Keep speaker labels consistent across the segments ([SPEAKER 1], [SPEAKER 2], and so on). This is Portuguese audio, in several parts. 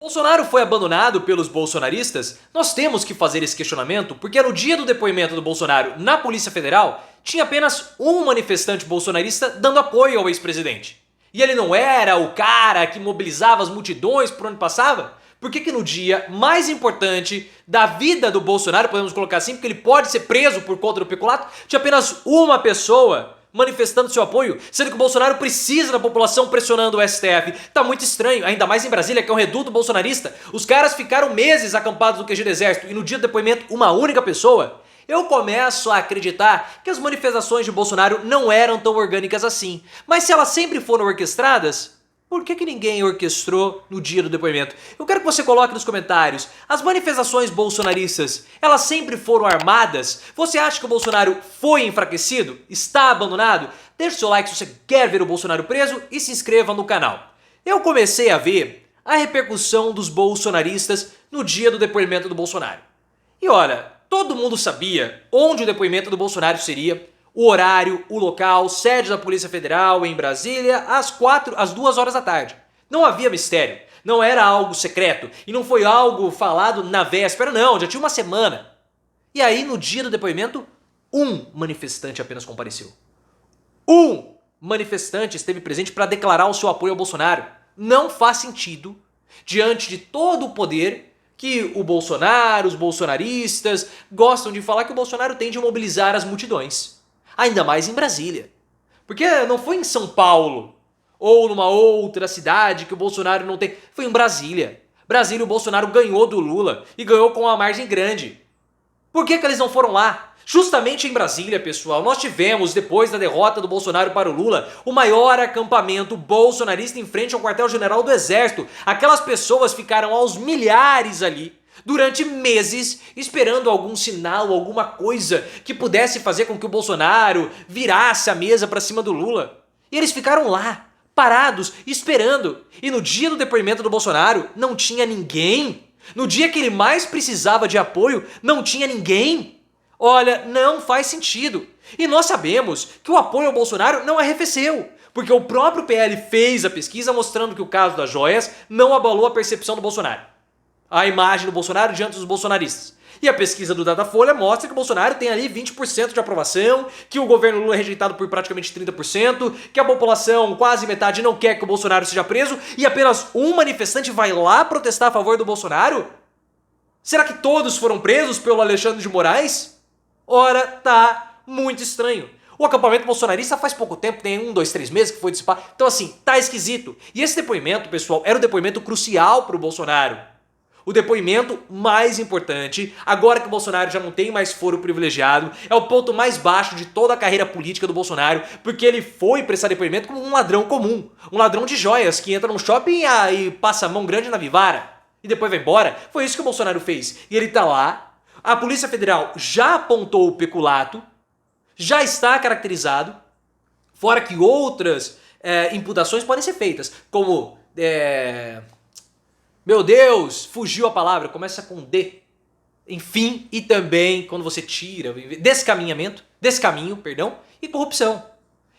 [SPEAKER 1] Bolsonaro foi abandonado pelos bolsonaristas? Nós temos que fazer esse questionamento porque no dia do depoimento do Bolsonaro na Polícia Federal, tinha apenas um manifestante bolsonarista dando apoio ao ex-presidente. E ele não era o cara que mobilizava as multidões por onde passava? Por que no dia mais importante da vida do Bolsonaro, podemos colocar assim, porque ele pode ser preso por conta do peculato, tinha apenas uma pessoa manifestando seu apoio, sendo que o Bolsonaro precisa da população pressionando o STF. Tá muito estranho, ainda mais em Brasília, que é um reduto bolsonarista. Os caras ficaram meses acampados no QG do Exército e no dia do depoimento uma única pessoa. Eu começo a acreditar que as manifestações de Bolsonaro não eram tão orgânicas assim. Mas se elas sempre foram orquestradas, por que ninguém orquestrou no dia do depoimento? Eu quero que você coloque nos comentários. As manifestações bolsonaristas, elas sempre foram armadas? Você acha que o Bolsonaro foi enfraquecido? Está abandonado? Deixe seu like se você quer ver o Bolsonaro preso e se inscreva no canal. Eu comecei a ver a repercussão dos bolsonaristas no dia do depoimento do Bolsonaro. E olha, todo mundo sabia onde o depoimento do Bolsonaro seria, o horário, o local, sede da Polícia Federal em Brasília, às 2 horas da tarde. Não havia mistério, não era algo secreto e não foi algo falado na véspera, não, já tinha uma semana. E aí, no dia do depoimento, um manifestante apenas compareceu. Um manifestante esteve presente para declarar o seu apoio ao Bolsonaro. Não faz sentido, diante de todo o poder que o Bolsonaro, os bolsonaristas gostam de falar, que o Bolsonaro tende a mobilizar as multidões. Ainda mais em Brasília. Porque não foi em São Paulo ou numa outra cidade que o Bolsonaro não tem. Foi em Brasília. Brasília, o Bolsonaro ganhou do Lula e ganhou com uma margem grande. Por que eles não foram lá? Justamente em Brasília, pessoal, nós tivemos, depois da derrota do Bolsonaro para o Lula, o maior acampamento bolsonarista em frente ao quartel-general do Exército. Aquelas pessoas ficaram aos milhares ali, durante meses, esperando algum sinal, alguma coisa que pudesse fazer com que o Bolsonaro virasse a mesa para cima do Lula. E eles ficaram lá, parados, esperando. E no dia do depoimento do Bolsonaro, não tinha ninguém. No dia que ele mais precisava de apoio, não tinha ninguém. Olha, não faz sentido. E nós sabemos que o apoio ao Bolsonaro não arrefeceu, porque o próprio PL fez a pesquisa mostrando que o caso das joias não abalou a percepção do Bolsonaro, a imagem do Bolsonaro diante dos bolsonaristas. E a pesquisa do Datafolha mostra que o Bolsonaro tem ali 20% de aprovação, que o governo Lula é rejeitado por praticamente 30%, que a população, quase metade, não quer que o Bolsonaro seja preso, e apenas um manifestante vai lá protestar a favor do Bolsonaro? Será que todos foram presos pelo Alexandre de Moraes? Ora, tá muito estranho. O acampamento bolsonarista faz pouco tempo, tem 1, 2, 3 meses que foi dissipado. Então assim, tá esquisito. E esse depoimento, pessoal, era o depoimento crucial pro Bolsonaro. O depoimento mais importante, agora que o Bolsonaro já não tem mais foro privilegiado, é o ponto mais baixo de toda a carreira política do Bolsonaro, porque ele foi prestar depoimento como um ladrão comum, um ladrão de joias que entra num shopping e passa a mão grande na Vivara e depois vai embora. Foi isso que o Bolsonaro fez. E ele tá lá, a Polícia Federal já apontou o peculato, já está caracterizado, fora que outras imputações podem ser feitas, como... Meu Deus, fugiu a palavra, começa com D. Enfim, e também quando você tira, descaminho, perdão, e corrupção.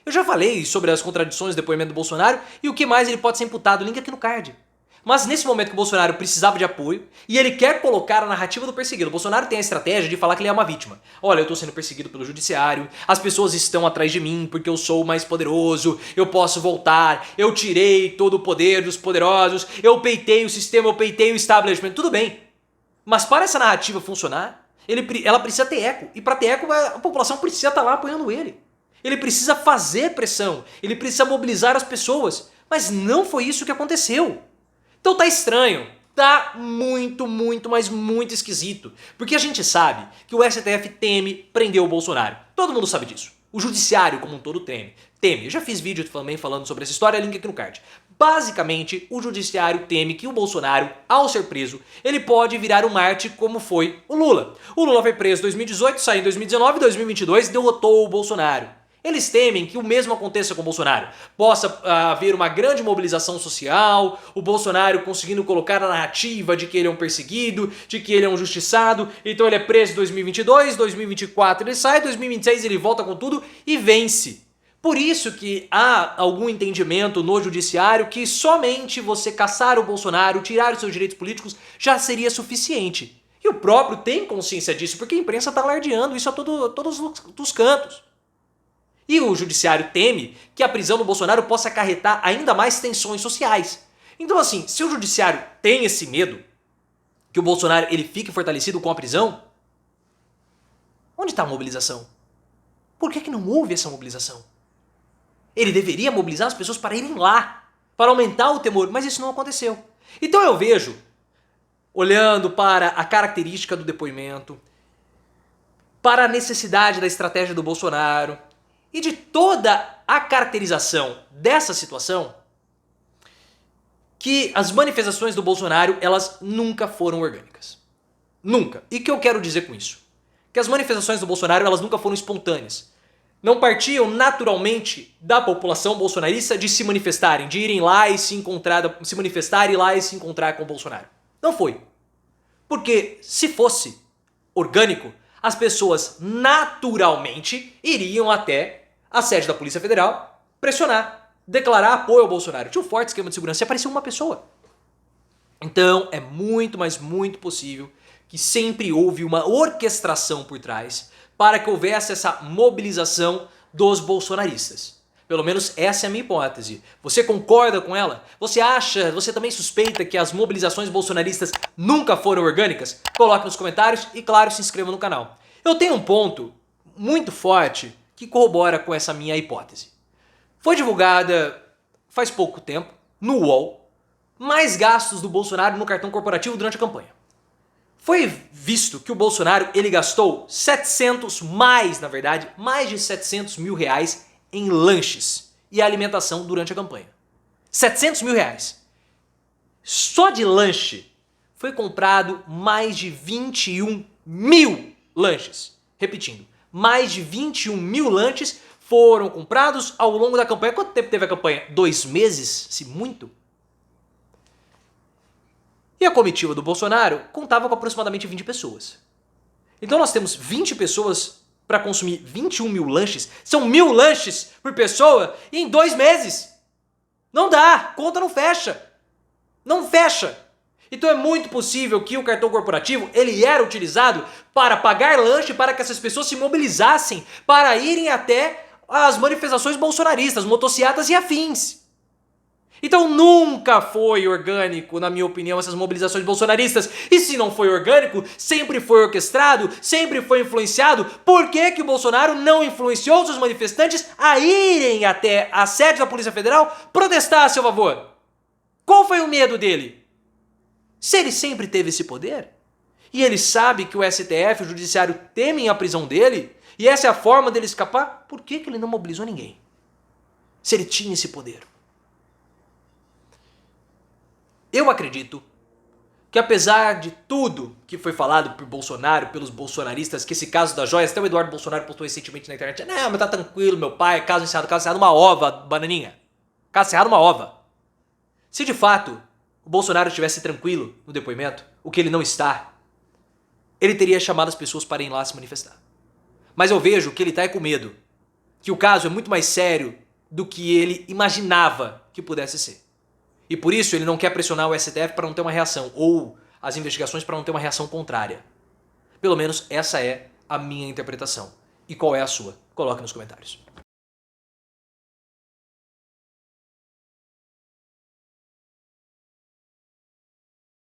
[SPEAKER 1] Eu já falei sobre as contradições do depoimento do Bolsonaro e o que mais ele pode ser imputado, link aqui no card. Mas nesse momento que o Bolsonaro precisava de apoio e ele quer colocar a narrativa do perseguido, o Bolsonaro tem a estratégia de falar que ele é uma vítima. Olha, eu tô sendo perseguido pelo judiciário, as pessoas estão atrás de mim porque eu sou o mais poderoso, eu posso voltar, eu tirei todo o poder dos poderosos, eu peitei o sistema, eu peitei o establishment, tudo bem. Mas para essa narrativa funcionar, ela precisa ter eco, e para ter eco a população precisa estar lá apoiando ele. Ele precisa fazer pressão, ele precisa mobilizar as pessoas, mas não foi isso que aconteceu. Então tá estranho, tá muito, mas muito esquisito, porque a gente sabe que o STF teme prender o Bolsonaro, todo mundo sabe disso, o judiciário como um todo teme, eu já fiz vídeo também falando sobre essa história, link aqui no card. Basicamente, o judiciário teme que o Bolsonaro, ao ser preso, ele pode virar um Marte como foi o Lula. O Lula foi preso em 2018, saiu em 2019 e 2022 derrotou o Bolsonaro. Eles temem que o mesmo aconteça com o Bolsonaro. Possa haver uma grande mobilização social, o Bolsonaro conseguindo colocar a narrativa de que ele é um perseguido, de que ele é um justiçado, então ele é preso em 2022, 2024 ele sai, 2026 ele volta com tudo e vence. Por isso que há algum entendimento no judiciário que somente você caçar o Bolsonaro, tirar os seus direitos políticos, já seria suficiente. E o próprio tem consciência disso, porque a imprensa está alardeando isso a todos os cantos. E o judiciário teme que a prisão do Bolsonaro possa acarretar ainda mais tensões sociais. Então assim, se o judiciário tem esse medo, que o Bolsonaro ele fique fortalecido com a prisão, onde está a mobilização? Por que não houve essa mobilização? Ele deveria mobilizar as pessoas para irem lá, para aumentar o temor, mas isso não aconteceu. Então eu vejo, olhando para a característica do depoimento, para a necessidade da estratégia do Bolsonaro e de toda a caracterização dessa situação, que as manifestações do Bolsonaro, elas nunca foram orgânicas. Nunca. E o que eu quero dizer com isso? Que as manifestações do Bolsonaro, elas nunca foram espontâneas. Não partiam naturalmente da população bolsonarista de se manifestarem, de irem lá e se manifestar e lá e se encontrar com o Bolsonaro. Não foi. Porque se fosse orgânico, as pessoas naturalmente iriam até a sede da Polícia Federal pressionar, declarar apoio ao Bolsonaro. Tinha um forte esquema de segurança e apareceu uma pessoa. Então é muito, mas muito possível que sempre houve uma orquestração por trás para que houvesse essa mobilização dos bolsonaristas. Pelo menos essa é a minha hipótese. Você concorda com ela? Você também suspeita que as mobilizações bolsonaristas nunca foram orgânicas? Coloque nos comentários e, claro, se inscreva no canal. Eu tenho um ponto muito forte que corrobora com essa minha hipótese. Foi divulgada faz pouco tempo, no UOL, mais gastos do Bolsonaro no cartão corporativo durante a campanha. Foi visto que o Bolsonaro ele gastou mais de 700 mil reais em lanches e alimentação durante a campanha. 700 mil reais. Só de lanche foi comprado mais de 21 mil lanches. Repetindo, mais de 21 mil lanches foram comprados ao longo da campanha. Quanto tempo teve a campanha? 2 meses, se muito? E a comitiva do Bolsonaro contava com aproximadamente 20 pessoas. Então nós temos 20 pessoas para consumir 21 mil lanches. São 1.000 lanches por pessoa em 2 meses. Não dá, conta não fecha. Não fecha. Então é muito possível que o cartão corporativo ele era utilizado para pagar lanche para que essas pessoas se mobilizassem para irem até as manifestações bolsonaristas, motocicletas e afins. Então nunca foi orgânico, na minha opinião, essas mobilizações bolsonaristas. E se não foi orgânico, sempre foi orquestrado, sempre foi influenciado. Por que que o Bolsonaro não influenciou seus manifestantes a irem até a sede da Polícia Federal protestar a seu favor? Qual foi o medo dele? Se ele sempre teve esse poder, e ele sabe que o STF, o Judiciário, temem a prisão dele, e essa é a forma dele escapar, por que que ele não mobilizou ninguém? Se ele tinha esse poder. Eu acredito que apesar de tudo que foi falado por Bolsonaro, pelos bolsonaristas, que esse caso das joias, até o Eduardo Bolsonaro postou recentemente na internet, não, mas tá tranquilo, meu pai, caso encerrado uma ova, bananinha. Caso encerrado uma ova. Se de fato o Bolsonaro estivesse tranquilo no depoimento, o que ele não está, ele teria chamado as pessoas para irem lá se manifestar. Mas eu vejo que ele tá com medo, que o caso é muito mais sério do que ele imaginava que pudesse ser. E por isso ele não quer pressionar o STF para não ter uma reação, ou as investigações para não ter uma reação contrária. Pelo menos essa é a minha interpretação. E qual é a sua? Coloque nos comentários.